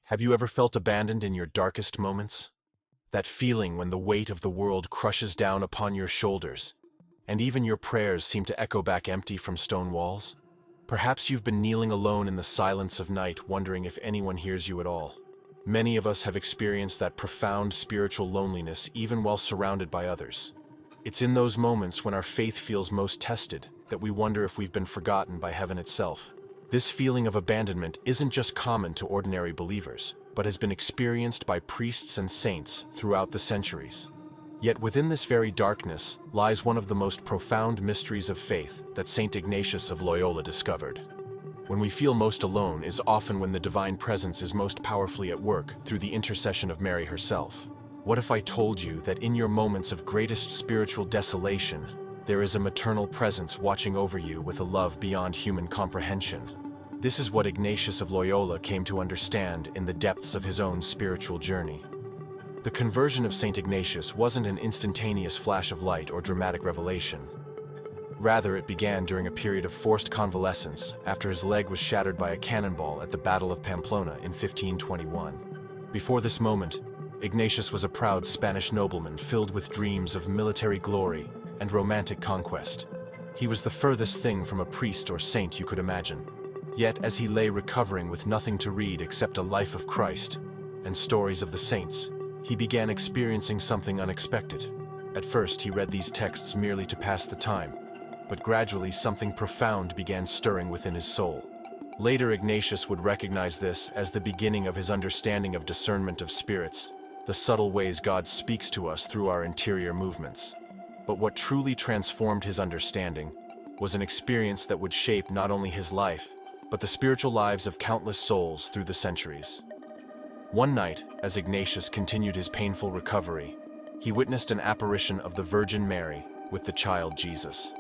Have you ever felt abandoned in your darkest moments? That feeling when the weight of the world crushes down upon your shoulders, and even your prayers seem to echo back empty from stone walls? Perhaps you've been kneeling alone in the silence of night, wondering if anyone hears you at all. Many of us have experienced that profound spiritual loneliness even while surrounded by others. It's in those moments when our faith feels most tested that we wonder if we've been forgotten by heaven itself. This feeling of abandonment isn't just common to ordinary believers, but has been experienced by priests and saints throughout the centuries. Yet within this very darkness lies one of the most profound mysteries of faith that Saint Ignatius of Loyola discovered. When we feel most alone is often when the divine presence is most powerfully at work through the intercession of Mary herself. What if I told you that in your moments of greatest spiritual desolation, there is a maternal presence watching over you with a love beyond human comprehension? This is what Ignatius of Loyola came to understand in the depths of his own spiritual journey. The conversion of Saint Ignatius wasn't an instantaneous flash of light or dramatic revelation. Rather, it began during a period of forced convalescence after his leg was shattered by a cannonball at the Battle of Pamplona in 1521. Before this moment, Ignatius was a proud Spanish nobleman filled with dreams of military glory and romantic conquest. He was the furthest thing from a priest or saint you could imagine. Yet, as he lay recovering with nothing to read except a life of Christ and stories of the saints, he began experiencing something unexpected. At first, he read these texts merely to pass the time, but gradually something profound began stirring within his soul. Later, Ignatius would recognize this as the beginning of his understanding of discernment of spirits, the subtle ways God speaks to us through our interior movements. But what truly transformed his understanding was an experience that would shape not only his life, but the spiritual lives of countless souls through the centuries. One night, as Ignatius continued his painful recovery, he witnessed an apparition of the Virgin Mary with the child Jesus.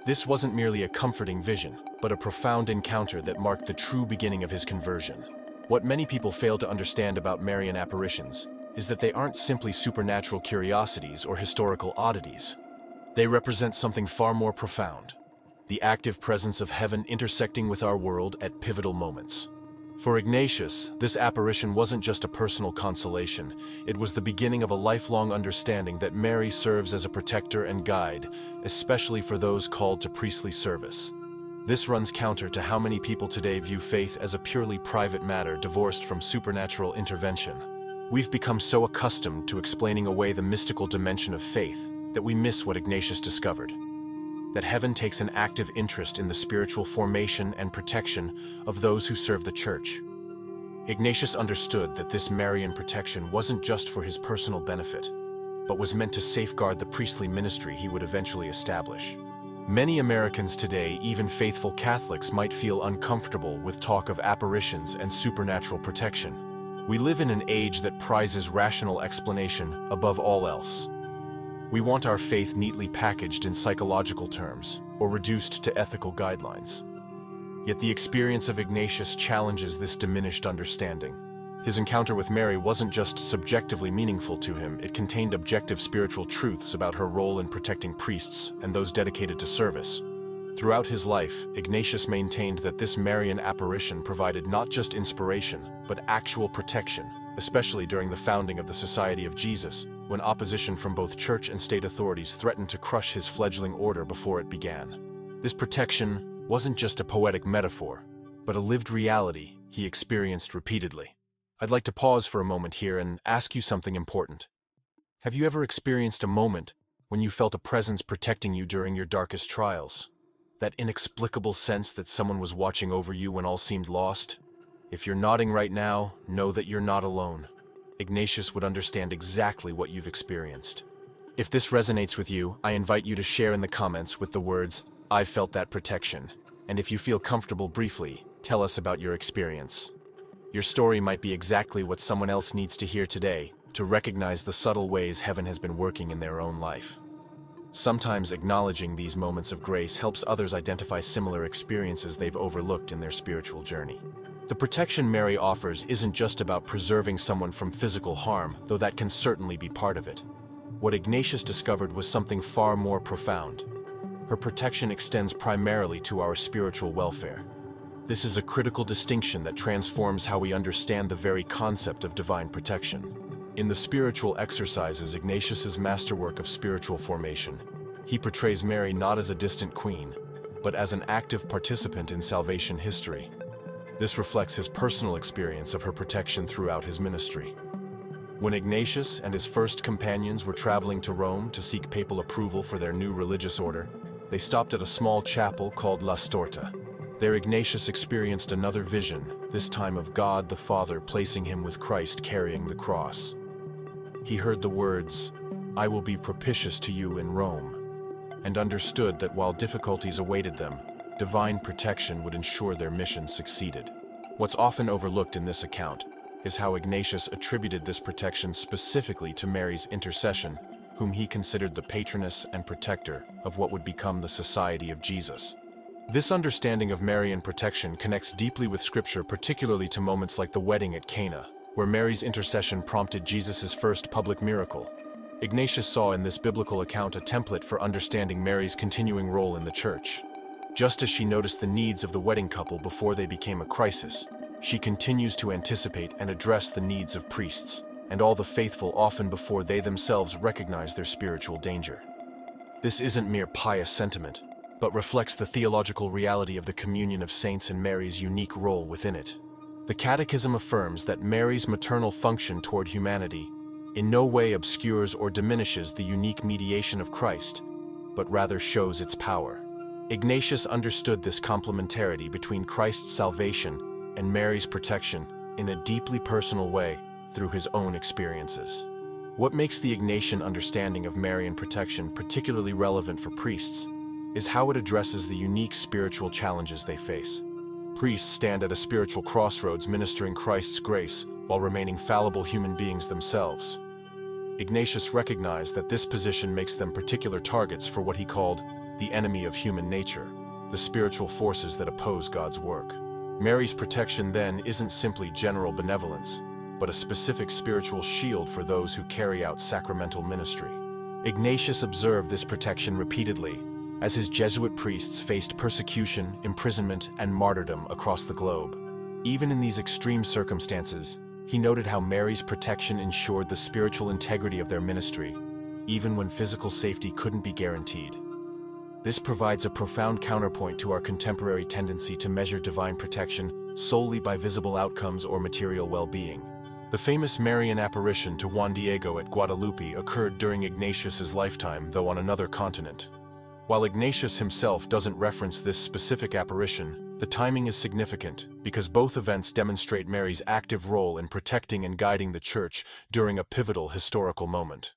This wasn't merely a comforting vision, but a profound encounter that marked the true beginning of his conversion. What many people fail to understand about Marian apparitions is that they aren't simply supernatural curiosities or historical oddities. They represent something far more profound: the active presence of heaven intersecting with our world at pivotal moments. For Ignatius, this apparition wasn't just a personal consolation, it was the beginning of a lifelong understanding that Mary serves as a protector and guide, especially for those called to priestly service. This runs counter to how many people today view faith as a purely private matter divorced from supernatural intervention. We've become so accustomed to explaining away the mystical dimension of faith that we miss what Ignatius discovered: that heaven takes an active interest in the spiritual formation and protection of those who serve the Church. Ignatius understood that this Marian protection wasn't just for his personal benefit, but was meant to safeguard the priestly ministry he would eventually establish. Many Americans today, even faithful Catholics, might feel uncomfortable with talk of apparitions and supernatural protection. We live in an age that prizes rational explanation above all else. We want our faith neatly packaged in psychological terms, or reduced to ethical guidelines. Yet the experience of Ignatius challenges this diminished understanding. His encounter with Mary wasn't just subjectively meaningful to him, it contained objective spiritual truths about her role in protecting priests and those dedicated to service. Throughout his life, Ignatius maintained that this Marian apparition provided not just inspiration, but actual protection, especially during the founding of the Society of Jesus, when opposition from both church and state authorities threatened to crush his fledgling order before it began. This protection wasn't just a poetic metaphor, but a lived reality he experienced repeatedly. I'd like to pause for a moment here and ask you something important. Have you ever experienced a moment when you felt a presence protecting you during your darkest trials? That inexplicable sense that someone was watching over you when all seemed lost? If you're nodding right now, know that you're not alone. Ignatius would understand exactly what you've experienced. If this resonates with you, I invite you to share in the comments with the words, "I've felt that protection." And if you feel comfortable, briefly, tell us about your experience. Your story might be exactly what someone else needs to hear today to recognize the subtle ways heaven has been working in their own life. Sometimes acknowledging these moments of grace helps others identify similar experiences they've overlooked in their spiritual journey. The protection Mary offers isn't just about preserving someone from physical harm, though that can certainly be part of it. What Ignatius discovered was something far more profound. Her protection extends primarily to our spiritual welfare. This is a critical distinction that transforms how we understand the very concept of divine protection. In the spiritual exercises, Ignatius's masterwork of spiritual formation, he portrays Mary not as a distant queen, but as an active participant in salvation history. This reflects his personal experience of her protection throughout his ministry. When Ignatius and his first companions were traveling to Rome to seek papal approval for their new religious order, they stopped at a small chapel called La Storta. There Ignatius experienced another vision, this time of God the Father placing him with Christ carrying the cross. He heard the words, "I will be propitious to you in Rome," and understood that while difficulties awaited them, divine protection would ensure their mission succeeded. What's often overlooked in this account is how Ignatius attributed this protection specifically to Mary's intercession, whom he considered the patroness and protector of what would become the Society of Jesus. This understanding of Marian protection connects deeply with Scripture, particularly to moments like the wedding at Cana, where Mary's intercession prompted Jesus' first public miracle. Ignatius saw in this biblical account a template for understanding Mary's continuing role in the Church. Just as she noticed the needs of the wedding couple before they became a crisis, she continues to anticipate and address the needs of priests, and all the faithful often before they themselves recognize their spiritual danger. This isn't mere pious sentiment, but reflects the theological reality of the communion of saints and Mary's unique role within it. The Catechism affirms that Mary's maternal function toward humanity in no way obscures or diminishes the unique mediation of Christ, but rather shows its power. Ignatius understood this complementarity between Christ's salvation and Mary's protection in a deeply personal way through his own experiences. What makes the Ignatian understanding of Marian protection particularly relevant for priests is how it addresses the unique spiritual challenges they face. Priests stand at a spiritual crossroads ministering Christ's grace while remaining fallible human beings themselves. Ignatius recognized that this position makes them particular targets for what he called the enemy of human nature, the spiritual forces that oppose God's work. Mary's protection then isn't simply general benevolence, but a specific spiritual shield for those who carry out sacramental ministry. Ignatius observed this protection repeatedly, as his Jesuit priests faced persecution, imprisonment, and martyrdom across the globe. Even in these extreme circumstances, he noted how Mary's protection ensured the spiritual integrity of their ministry, even when physical safety couldn't be guaranteed. This provides a profound counterpoint to our contemporary tendency to measure divine protection solely by visible outcomes or material well-being. The famous Marian apparition to Juan Diego at Guadalupe occurred during Ignatius's lifetime, though on another continent. While Ignatius himself doesn't reference this specific apparition, the timing is significant because both events demonstrate Mary's active role in protecting and guiding the Church during a pivotal historical moment.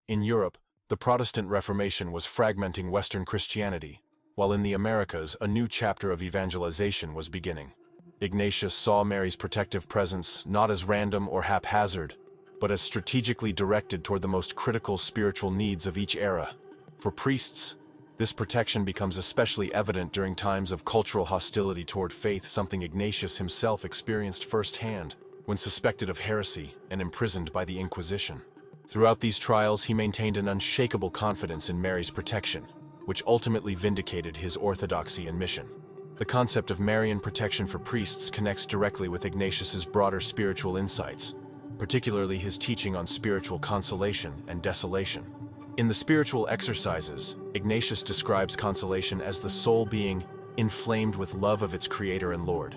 In Europe, the Protestant Reformation was fragmenting Western Christianity, while in the Americas a new chapter of evangelization was beginning. Ignatius saw Mary's protective presence not as random or haphazard, but as strategically directed toward the most critical spiritual needs of each era. For priests, this protection becomes especially evident during times of cultural hostility toward faith, something Ignatius himself experienced firsthand when suspected of heresy and imprisoned by the Inquisition. Throughout these trials, he maintained an unshakable confidence in Mary's protection, which ultimately vindicated his orthodoxy and mission. The concept of Marian protection for priests connects directly with Ignatius's broader spiritual insights, particularly his teaching on spiritual consolation and desolation. In the spiritual exercises, Ignatius describes consolation as the soul being inflamed with love of its Creator and Lord,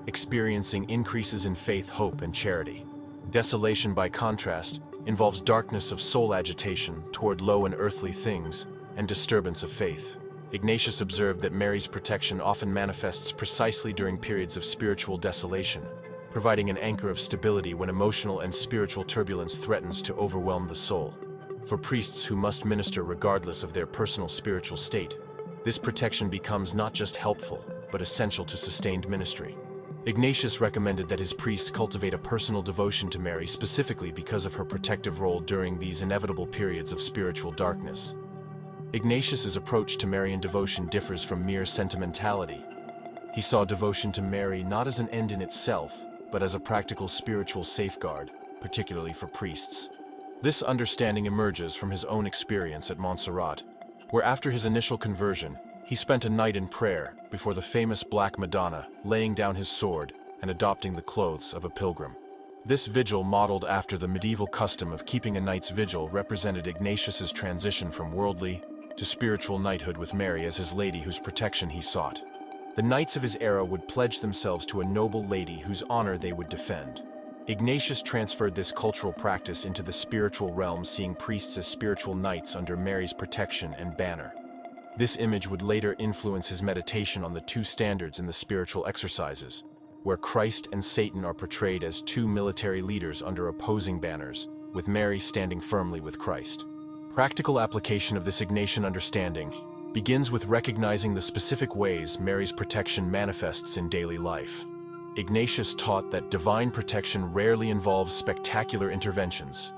experiencing increases in faith, hope, and charity. Desolation, by contrast, involves darkness of soul agitation toward low and earthly things and disturbance of faith. Ignatius observed that Mary's protection often manifests precisely during periods of spiritual desolation, providing an anchor of stability when emotional and spiritual turbulence threatens to overwhelm the soul. For priests who must minister regardless of their personal spiritual state, this protection becomes not just helpful, but essential to sustained ministry. Ignatius recommended that his priests cultivate a personal devotion to Mary specifically because of her protective role during these inevitable periods of spiritual darkness. Ignatius's approach to Marian devotion differs from mere sentimentality. He saw devotion to Mary not as an end in itself, but as a practical spiritual safeguard, particularly for priests. This understanding emerges from his own experience at Montserrat, where after his initial conversion, He spent a night in prayer before the famous Black Madonna, laying down his sword and adopting the clothes of a pilgrim. This vigil, modeled after the medieval custom of keeping a night's vigil, represented Ignatius's transition from worldly to spiritual knighthood with Mary as his lady whose protection he sought. The knights of his era would pledge themselves to a noble lady whose honor they would defend. Ignatius transferred this cultural practice into the spiritual realm, seeing priests as spiritual knights under Mary's protection and banner. This image would later influence his meditation on the two standards in the spiritual exercises, where Christ and Satan are portrayed as two military leaders under opposing banners, with Mary standing firmly with Christ. Practical application of this Ignatian understanding begins with recognizing the specific ways Mary's protection manifests in daily life. Ignatius taught that divine protection rarely involves spectacular interventions,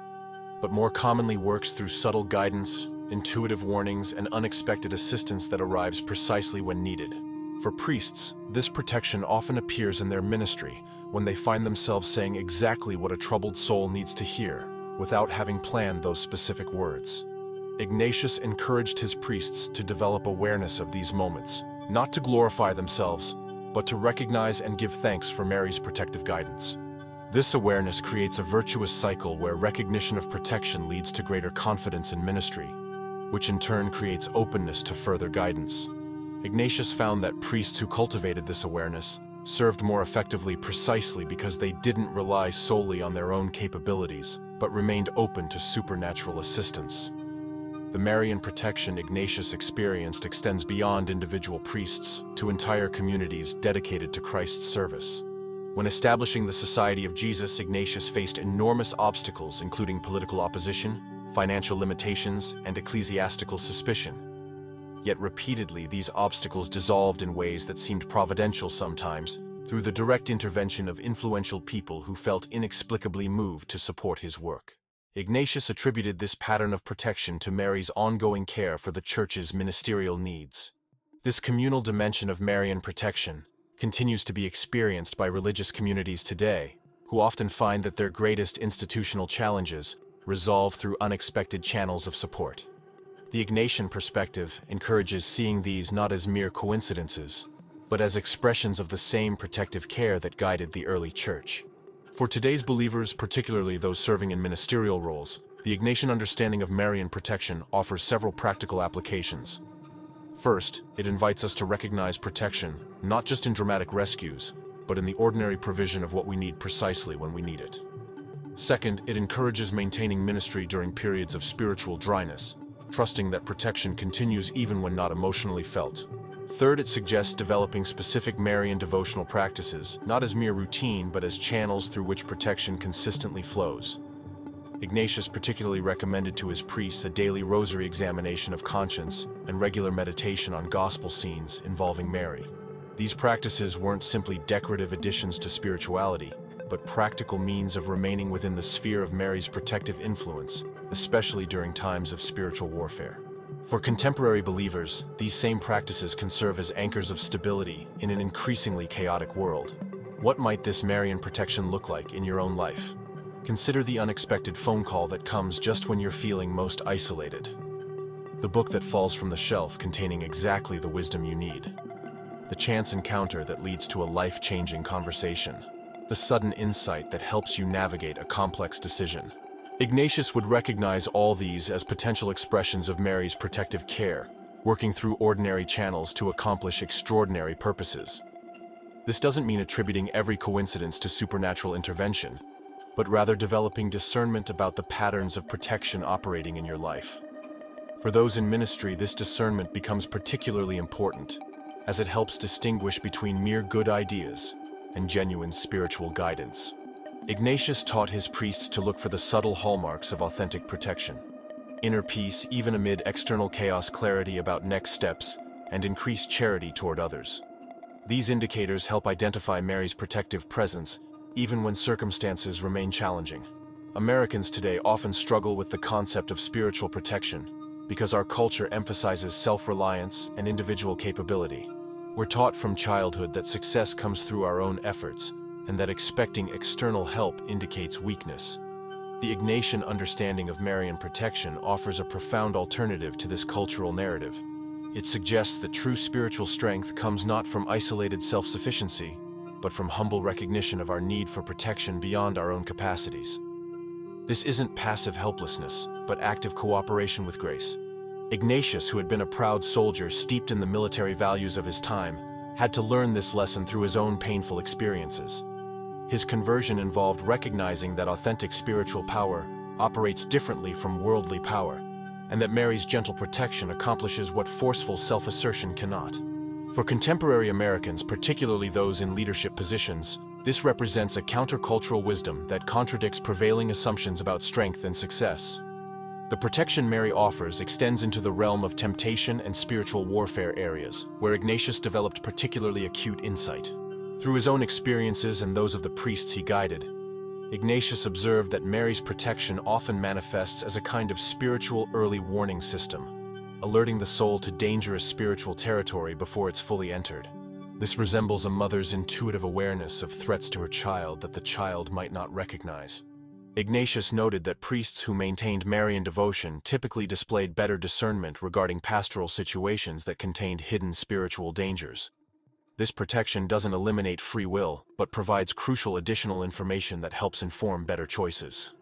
but more commonly works through subtle guidance, intuitive warnings, and unexpected assistance that arrives precisely when needed. For priests, this protection often appears in their ministry when they find themselves saying exactly what a troubled soul needs to hear, without having planned those specific words. Ignatius encouraged his priests to develop awareness of these moments, not to glorify themselves, but to recognize and give thanks for Mary's protective guidance. This awareness creates a virtuous cycle where recognition of protection leads to greater confidence in ministry, which in turn creates openness to further guidance. Ignatius found that priests who cultivated this awareness served more effectively precisely because they didn't rely solely on their own capabilities, but remained open to supernatural assistance. The Marian protection Ignatius experienced extends beyond individual priests to entire communities dedicated to Christ's service. When establishing the Society of Jesus, Ignatius faced enormous obstacles, including political opposition, financial limitations, and ecclesiastical suspicion. Yet repeatedly, these obstacles dissolved in ways that seemed providential sometimes, through the direct intervention of influential people who felt inexplicably moved to support his work. Ignatius attributed this pattern of protection to Mary's ongoing care for the Church's ministerial needs. This communal dimension of Marian protection continues to be experienced by religious communities today, who often find that their greatest institutional challenges resolve through unexpected channels of support. The Ignatian perspective encourages seeing these not as mere coincidences, but as expressions of the same protective care that guided the early Church. For today's believers, particularly those serving in ministerial roles, the Ignatian understanding of Marian protection offers several practical applications. First, it invites us to recognize protection not just in dramatic rescues, but in the ordinary provision of what we need precisely when we need it. Second, it encourages maintaining ministry during periods of spiritual dryness, trusting that protection continues even when not emotionally felt. Third, it suggests developing specific Marian devotional practices, not as mere routine, but as channels through which protection consistently flows. Ignatius particularly recommended to his priests a daily rosary examination of conscience and regular meditation on gospel scenes involving Mary. These practices weren't simply decorative additions to spirituality, but practical means of remaining within the sphere of Mary's protective influence, especially during times of spiritual warfare. For contemporary believers, these same practices can serve as anchors of stability in an increasingly chaotic world. What might this Marian protection look like in your own life? Consider the unexpected phone call that comes just when you're feeling most isolated. The book that falls from the shelf containing exactly the wisdom you need. The chance encounter that leads to a life-changing conversation. The sudden insight that helps you navigate a complex decision. Ignatius would recognize all these as potential expressions of Mary's protective care, working through ordinary channels to accomplish extraordinary purposes. This doesn't mean attributing every coincidence to supernatural intervention, but rather developing discernment about the patterns of protection operating in your life. For those in ministry, this discernment becomes particularly important, as it helps distinguish between mere good ideas and genuine spiritual guidance. Ignatius taught his priests to look for the subtle hallmarks of authentic protection. Inner peace, even amid external chaos, clarity about next steps, and increased charity toward others. These indicators help identify Mary's protective presence, even when circumstances remain challenging. Americans today often struggle with the concept of spiritual protection because our culture emphasizes self-reliance and individual capability. We're taught from childhood that success comes through our own efforts, and that expecting external help indicates weakness. The Ignatian understanding of Marian protection offers a profound alternative to this cultural narrative. It suggests that true spiritual strength comes not from isolated self-sufficiency, but from humble recognition of our need for protection beyond our own capacities. This isn't passive helplessness, but active cooperation with grace. Ignatius, who had been a proud soldier steeped in the military values of his time, had to learn this lesson through his own painful experiences. His conversion involved recognizing that authentic spiritual power operates differently from worldly power, and that Mary's gentle protection accomplishes what forceful self-assertion cannot. For contemporary Americans, particularly those in leadership positions, this represents a countercultural wisdom that contradicts prevailing assumptions about strength and success. The protection Mary offers extends into the realm of temptation and spiritual warfare areas, where Ignatius developed particularly acute insight. Through his own experiences and those of the priests he guided, Ignatius observed that Mary's protection often manifests as a kind of spiritual early warning system, alerting the soul to dangerous spiritual territory before it's fully entered. This resembles a mother's intuitive awareness of threats to her child that the child might not recognize. Ignatius noted that priests who maintained Marian devotion typically displayed better discernment regarding pastoral situations that contained hidden spiritual dangers. This protection doesn't eliminate free will, but provides crucial additional information that helps inform better choices.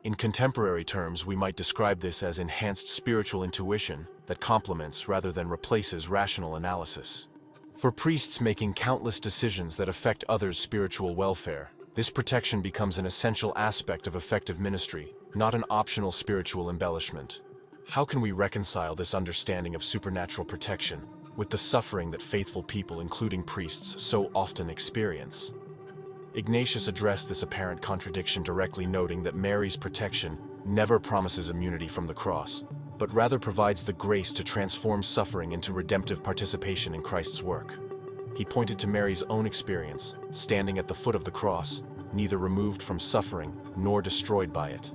In contemporary terms, we might describe this as enhanced spiritual intuition that complements rather than replaces rational analysis. For priests making countless decisions that affect others' spiritual welfare, this protection becomes an essential aspect of effective ministry, not an optional spiritual embellishment. How can we reconcile this understanding of supernatural protection with the suffering that faithful people, including priests, so often experience? Ignatius addressed this apparent contradiction directly, noting that Mary's protection never promises immunity from the cross, but rather provides the grace to transform suffering into redemptive participation in Christ's work. He pointed to Mary's own experience, standing at the foot of the cross, neither removed from suffering nor destroyed by it.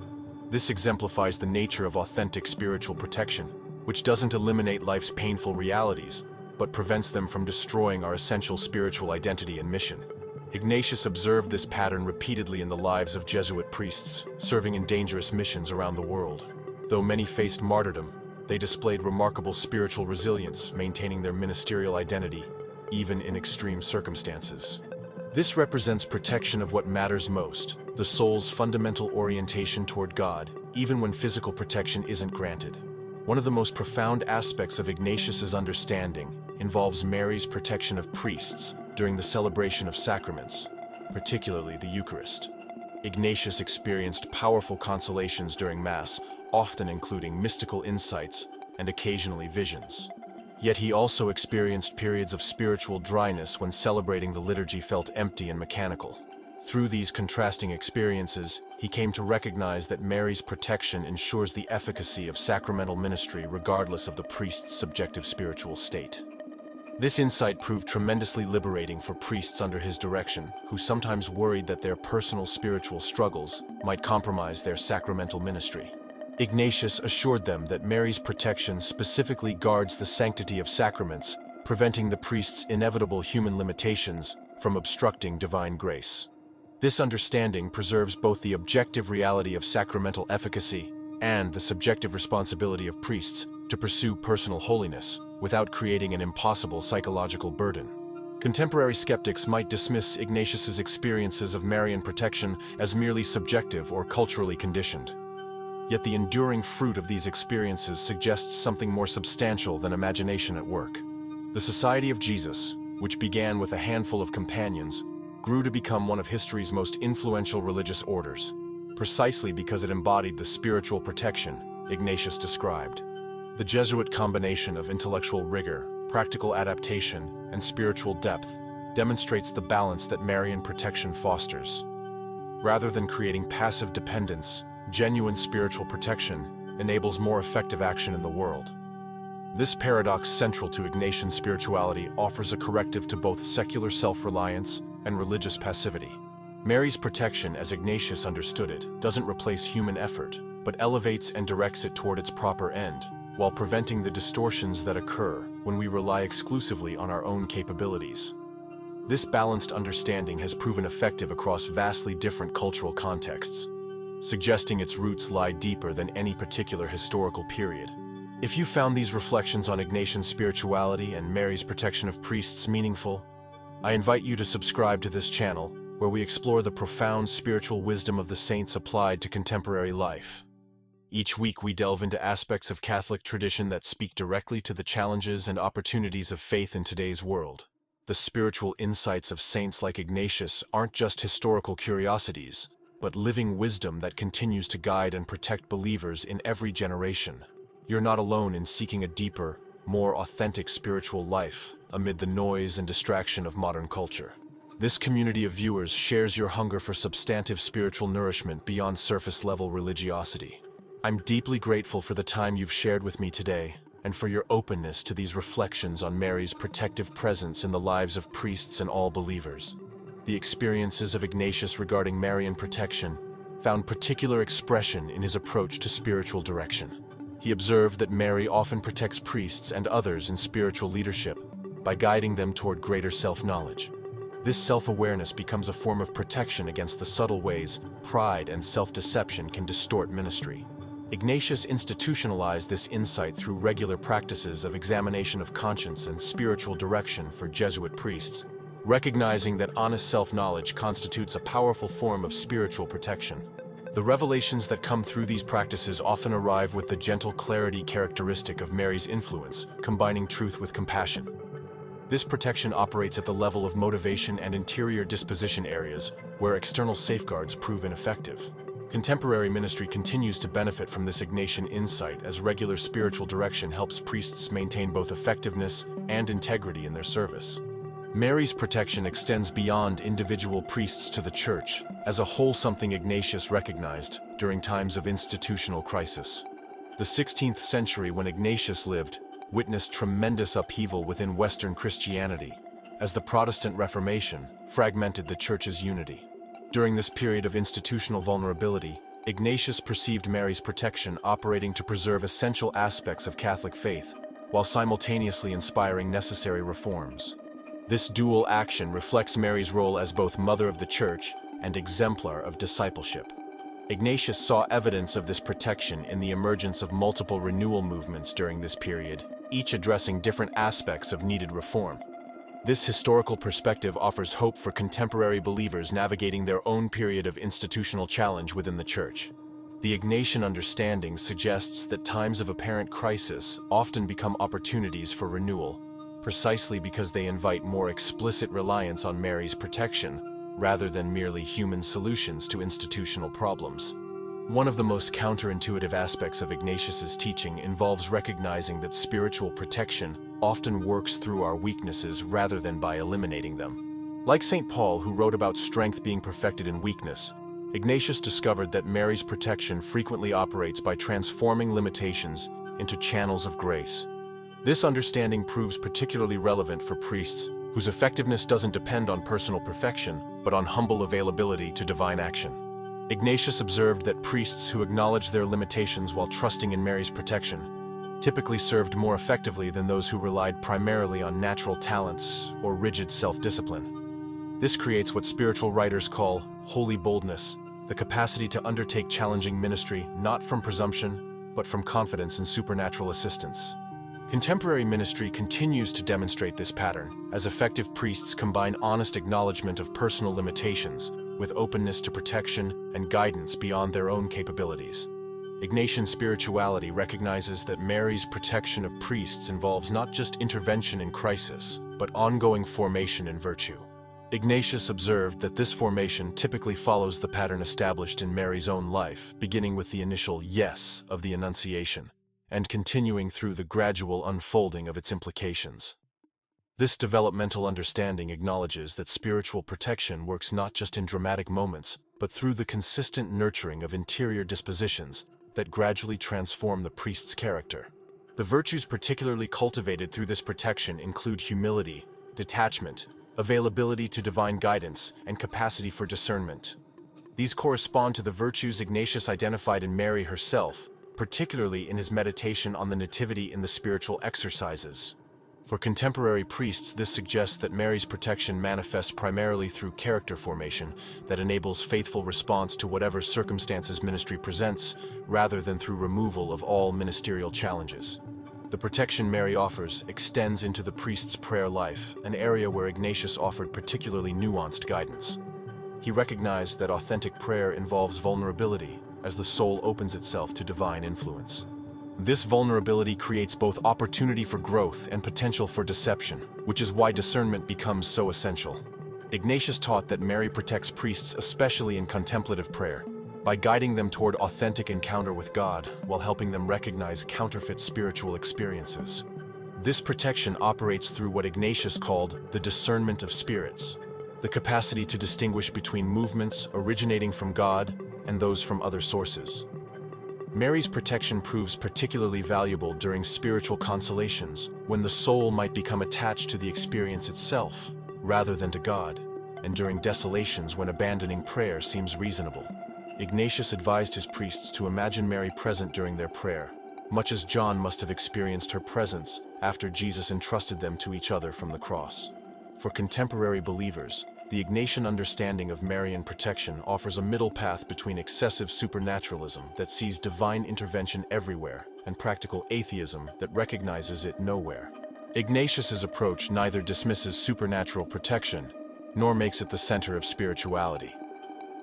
This exemplifies the nature of authentic spiritual protection, which doesn't eliminate life's painful realities, but prevents them from destroying our essential spiritual identity and mission. Ignatius observed this pattern repeatedly in the lives of Jesuit priests, serving in dangerous missions around the world. Though many faced martyrdom, they displayed remarkable spiritual resilience, maintaining their ministerial identity, even in extreme circumstances. This represents protection of what matters most, the soul's fundamental orientation toward God, even when physical protection isn't granted. One of the most profound aspects of Ignatius's understanding involves Mary's protection of priests during the celebration of sacraments, particularly the Eucharist. Ignatius experienced powerful consolations during Mass, often including mystical insights and occasionally visions. Yet he also experienced periods of spiritual dryness when celebrating the liturgy felt empty and mechanical. Through these contrasting experiences, he came to recognize that Mary's protection ensures the efficacy of sacramental ministry regardless of the priest's subjective spiritual state. This insight proved tremendously liberating for priests under his direction, who sometimes worried that their personal spiritual struggles might compromise their sacramental ministry. Ignatius assured them that Mary's protection specifically guards the sanctity of sacraments, preventing the priest's inevitable human limitations from obstructing divine grace. This understanding preserves both the objective reality of sacramental efficacy and the subjective responsibility of priests to pursue personal holiness without creating an impossible psychological burden. Contemporary skeptics might dismiss Ignatius's experiences of Marian protection as merely subjective or culturally conditioned. Yet the enduring fruit of these experiences suggests something more substantial than imagination at work. The Society of Jesus, which began with a handful of companions, grew to become one of history's most influential religious orders, precisely because it embodied the spiritual protection Ignatius described. The Jesuit combination of intellectual rigor, practical adaptation, and spiritual depth demonstrates the balance that Marian protection fosters. Rather than creating passive dependence, genuine spiritual protection enables more effective action in the world. This paradox, central to Ignatian spirituality, offers a corrective to both secular self-reliance and religious passivity. Mary's protection, as Ignatius understood it, doesn't replace human effort, but elevates and directs it toward its proper end, while preventing the distortions that occur when we rely exclusively on our own capabilities. This balanced understanding has proven effective across vastly different cultural contexts, suggesting its roots lie deeper than any particular historical period. If you found these reflections on Ignatian spirituality and Mary's protection of priests meaningful, I invite you to subscribe to this channel, where we explore the profound spiritual wisdom of the saints applied to contemporary life. Each week we delve into aspects of Catholic tradition that speak directly to the challenges and opportunities of faith in today's world. The spiritual insights of saints like Ignatius aren't just historical curiosities, but living wisdom that continues to guide and protect believers in every generation. You're not alone in seeking a deeper, more authentic spiritual life amid the noise and distraction of modern culture. This community of viewers shares your hunger for substantive spiritual nourishment beyond surface-level religiosity. I'm deeply grateful for the time you've shared with me today, and for your openness to these reflections on Mary's protective presence in the lives of priests and all believers. The experiences of Ignatius regarding Marian protection found particular expression in his approach to spiritual direction. He observed that Mary often protects priests and others in spiritual leadership by guiding them toward greater self-knowledge. This self-awareness becomes a form of protection against the subtle ways pride and self-deception can distort ministry. Ignatius institutionalized this insight through regular practices of examination of conscience and spiritual direction for Jesuit priests, recognizing that honest self-knowledge constitutes a powerful form of spiritual protection. The revelations that come through these practices often arrive with the gentle clarity characteristic of Mary's influence, combining truth with compassion. This protection operates at the level of motivation and interior disposition areas, where external safeguards prove ineffective. Contemporary ministry continues to benefit from this Ignatian insight as regular spiritual direction helps priests maintain both effectiveness and integrity in their service. Mary's protection extends beyond individual priests to the Church as a whole, something Ignatius recognized during times of institutional crisis. The 16th century, when Ignatius lived, witnessed tremendous upheaval within Western Christianity, as the Protestant Reformation fragmented the Church's unity. During this period of institutional vulnerability, Ignatius perceived Mary's protection operating to preserve essential aspects of Catholic faith, while simultaneously inspiring necessary reforms. This dual action reflects Mary's role as both Mother of the Church and exemplar of discipleship. Ignatius saw evidence of this protection in the emergence of multiple renewal movements during this period, each addressing different aspects of needed reform. This historical perspective offers hope for contemporary believers navigating their own period of institutional challenge within the Church. The Ignatian understanding suggests that times of apparent crisis often become opportunities for renewal, precisely because they invite more explicit reliance on Mary's protection rather than merely human solutions to institutional problems. One of the most counterintuitive aspects of Ignatius's teaching involves recognizing that spiritual protection often works through our weaknesses rather than by eliminating them. Like St. Paul, who wrote about strength being perfected in weakness, Ignatius discovered that Mary's protection frequently operates by transforming limitations into channels of grace. This understanding proves particularly relevant for priests whose effectiveness doesn't depend on personal perfection, but on humble availability to divine action. Ignatius observed that priests who acknowledged their limitations while trusting in Mary's protection typically served more effectively than those who relied primarily on natural talents or rigid self-discipline. This creates what spiritual writers call holy boldness, the capacity to undertake challenging ministry not from presumption, but from confidence in supernatural assistance. Contemporary ministry continues to demonstrate this pattern, as effective priests combine honest acknowledgement of personal limitations with openness to protection and guidance beyond their own capabilities. Ignatian spirituality recognizes that Mary's protection of priests involves not just intervention in crisis, but ongoing formation in virtue. Ignatius observed that this formation typically follows the pattern established in Mary's own life, beginning with the initial yes of the Annunciation, and continuing through the gradual unfolding of its implications. This developmental understanding acknowledges that spiritual protection works not just in dramatic moments, but through the consistent nurturing of interior dispositions that gradually transform the priest's character. The virtues particularly cultivated through this protection include humility, detachment, availability to divine guidance, and capacity for discernment. These correspond to the virtues Ignatius identified in Mary herself, particularly in his meditation on the Nativity in the spiritual exercises. For contemporary priests, this suggests that Mary's protection manifests primarily through character formation that enables faithful response to whatever circumstances ministry presents, rather than through removal of all ministerial challenges. The protection Mary offers extends into the priest's prayer life, an area where Ignatius offered particularly nuanced guidance. He recognized that authentic prayer involves vulnerability, as the soul opens itself to divine influence. This vulnerability creates both opportunity for growth and potential for deception, which is why discernment becomes so essential. Ignatius taught that Mary protects priests especially in contemplative prayer, by guiding them toward authentic encounter with God while helping them recognize counterfeit spiritual experiences. This protection operates through what Ignatius called the discernment of spirits, the capacity to distinguish between movements originating from God and those from other sources. Mary's protection proves particularly valuable during spiritual consolations, when the soul might become attached to the experience itself, rather than to God, and during desolations when abandoning prayer seems reasonable. Ignatius advised his priests to imagine Mary present during their prayer, much as John must have experienced her presence after Jesus entrusted them to each other from the cross. For contemporary believers, the Ignatian understanding of Marian protection offers a middle path between excessive supernaturalism that sees divine intervention everywhere and practical atheism that recognizes it nowhere. Ignatius's approach neither dismisses supernatural protection nor makes it the center of spirituality.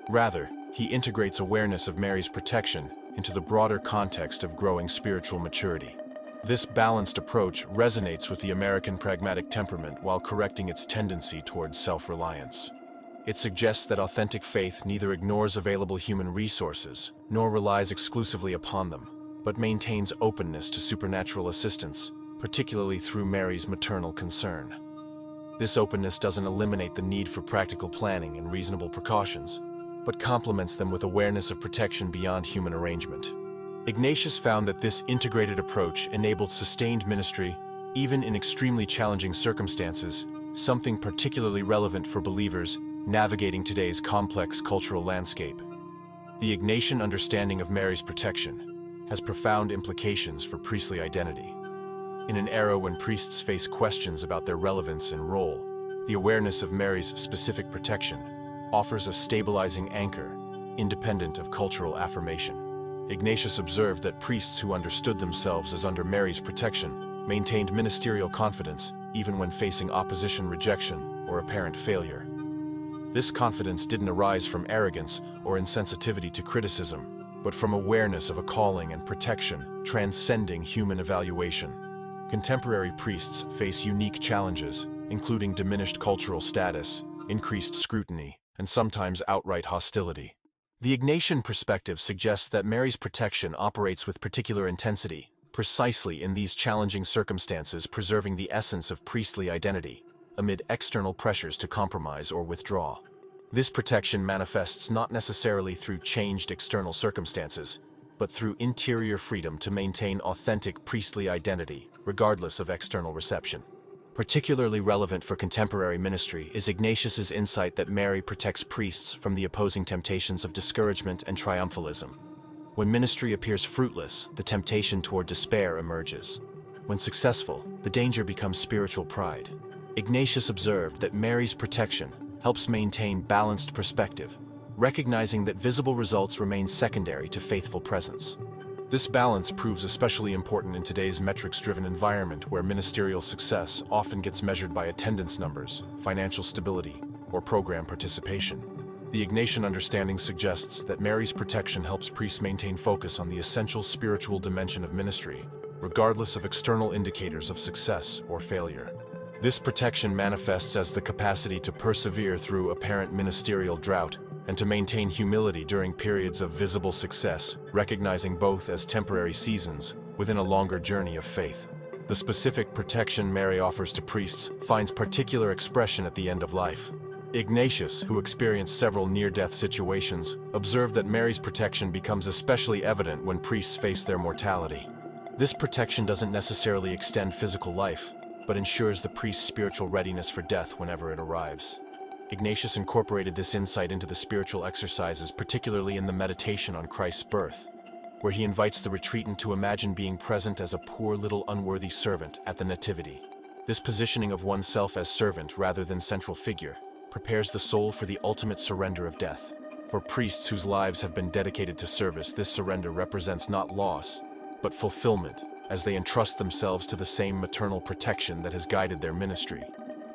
Rather, he integrates awareness of Mary's protection into the broader context of growing spiritual maturity. This balanced approach resonates with the American pragmatic temperament while correcting its tendency towards self-reliance. It suggests that authentic faith neither ignores available human resources nor relies exclusively upon them, but maintains openness to supernatural assistance, particularly through Mary's maternal concern. This openness doesn't eliminate the need for practical planning and reasonable precautions, but complements them with awareness of protection beyond human arrangement. Ignatius found that this integrated approach enabled sustained ministry, even in extremely challenging circumstances, something particularly relevant for believers navigating today's complex cultural landscape. The Ignatian understanding of Mary's protection has profound implications for priestly identity. In an era when priests face questions about their relevance and role, the awareness of Mary's specific protection offers a stabilizing anchor, independent of cultural affirmation. Ignatius observed that priests who understood themselves as under Mary's protection maintained ministerial confidence even when facing opposition, rejection, or apparent failure. This confidence didn't arise from arrogance or insensitivity to criticism, but from awareness of a calling and protection transcending human evaluation. Contemporary priests face unique challenges, including diminished cultural status, increased scrutiny, and sometimes outright hostility. The Ignatian perspective suggests that Mary's protection operates with particular intensity, precisely in these challenging circumstances, preserving the essence of priestly identity amid external pressures to compromise or withdraw. This protection manifests not necessarily through changed external circumstances, but through interior freedom to maintain authentic priestly identity, regardless of external reception. Particularly relevant for contemporary ministry is Ignatius's insight that Mary protects priests from the opposing temptations of discouragement and triumphalism. When ministry appears fruitless, the temptation toward despair emerges. When successful, the danger becomes spiritual pride. Ignatius observed that Mary's protection helps maintain balanced perspective, recognizing that visible results remain secondary to faithful presence. This balance proves especially important in today's metrics-driven environment where ministerial success often gets measured by attendance numbers, financial stability, or program participation. The Ignatian understanding suggests that Mary's protection helps priests maintain focus on the essential spiritual dimension of ministry, regardless of external indicators of success or failure. This protection manifests as the capacity to persevere through apparent ministerial drought and to maintain humility during periods of visible success, recognizing both as temporary seasons within a longer journey of faith. The specific protection Mary offers to priests finds particular expression at the end of life. Ignatius, who experienced several near-death situations, observed that Mary's protection becomes especially evident when priests face their mortality. This protection doesn't necessarily extend physical life, but ensures the priest's spiritual readiness for death whenever it arrives. Ignatius incorporated this insight into the spiritual exercises, particularly in the meditation on Christ's birth, where he invites the retreatant to imagine being present as a poor little unworthy servant at the Nativity. This positioning of oneself as servant rather than central figure prepares the soul for the ultimate surrender of death. For priests whose lives have been dedicated to service, this surrender represents not loss, but fulfillment, as they entrust themselves to the same maternal protection that has guided their ministry.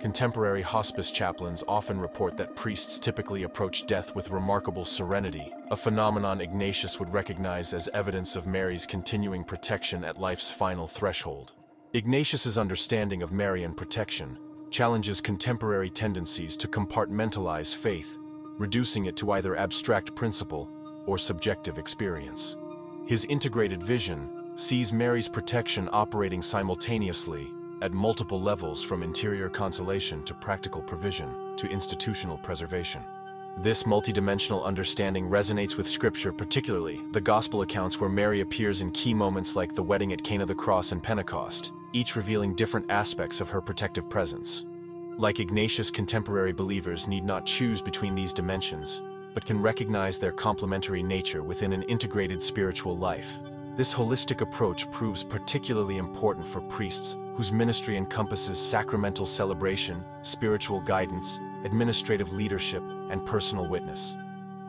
Contemporary hospice chaplains often report that priests typically approach death with remarkable serenity, a phenomenon Ignatius would recognize as evidence of Mary's continuing protection at life's final threshold. Ignatius's understanding of Marian protection challenges contemporary tendencies to compartmentalize faith, reducing it to either abstract principle or subjective experience. His integrated vision sees Mary's protection operating simultaneously at multiple levels, from interior consolation to practical provision to institutional preservation. This multidimensional understanding resonates with Scripture, particularly the Gospel accounts where Mary appears in key moments like the wedding at Cana, the cross, and Pentecost, each revealing different aspects of her protective presence. Like Ignatius, contemporary believers need not choose between these dimensions, but can recognize their complementary nature within an integrated spiritual life. This holistic approach proves particularly important for priests whose ministry encompasses sacramental celebration, spiritual guidance, administrative leadership, and personal witness.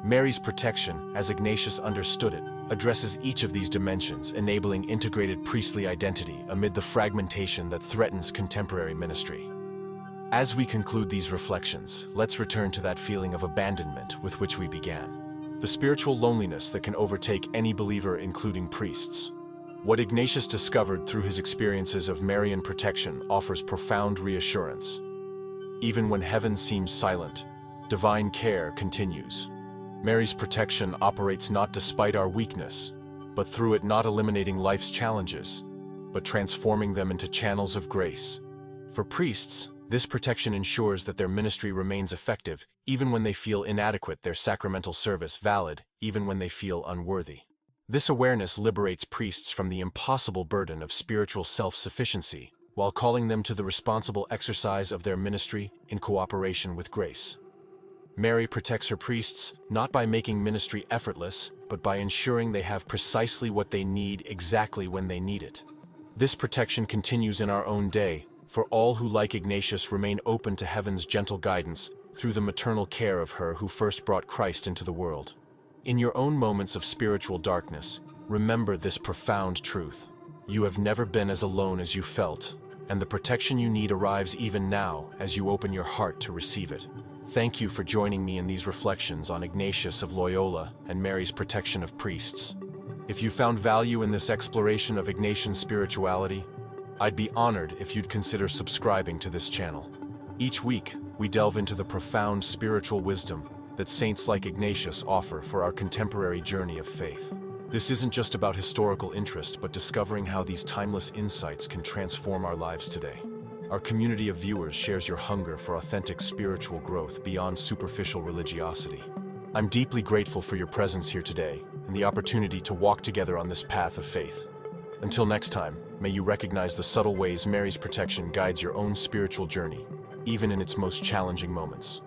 Mary's protection, as Ignatius understood it, addresses each of these dimensions, enabling integrated priestly identity amid the fragmentation that threatens contemporary ministry. As we conclude these reflections, let's return to that feeling of abandonment with which we began. The spiritual loneliness that can overtake any believer, including priests. What Ignatius discovered through his experiences of Marian protection offers profound reassurance. Even when heaven seems silent, divine care continues. Mary's protection operates not despite our weakness, but through it, not eliminating life's challenges, but transforming them into channels of grace. For priests, this protection ensures that their ministry remains effective even when they feel inadequate, their sacramental service valid even when they feel unworthy. This awareness liberates priests from the impossible burden of spiritual self-sufficiency, while calling them to the responsible exercise of their ministry in cooperation with grace. Mary protects her priests not by making ministry effortless, but by ensuring they have precisely what they need exactly when they need it. This protection continues in our own day, for all who, like Ignatius, remain open to heaven's gentle guidance through the maternal care of her who first brought Christ into the world. In your own moments of spiritual darkness, remember this profound truth. You have never been as alone as you felt, and the protection you need arrives even now as you open your heart to receive it. Thank you for joining me in these reflections on Ignatius of Loyola and Mary's protection of priests. If you found value in this exploration of Ignatian spirituality, I'd be honored if you'd consider subscribing to this channel. Each week, we delve into the profound spiritual wisdom that saints like Ignatius offer for our contemporary journey of faith. This isn't just about historical interest, but discovering how these timeless insights can transform our lives today. Our community of viewers shares your hunger for authentic spiritual growth beyond superficial religiosity. I'm deeply grateful for your presence here today and the opportunity to walk together on this path of faith. Until next time, may you recognize the subtle ways Mary's protection guides your own spiritual journey, even in its most challenging moments.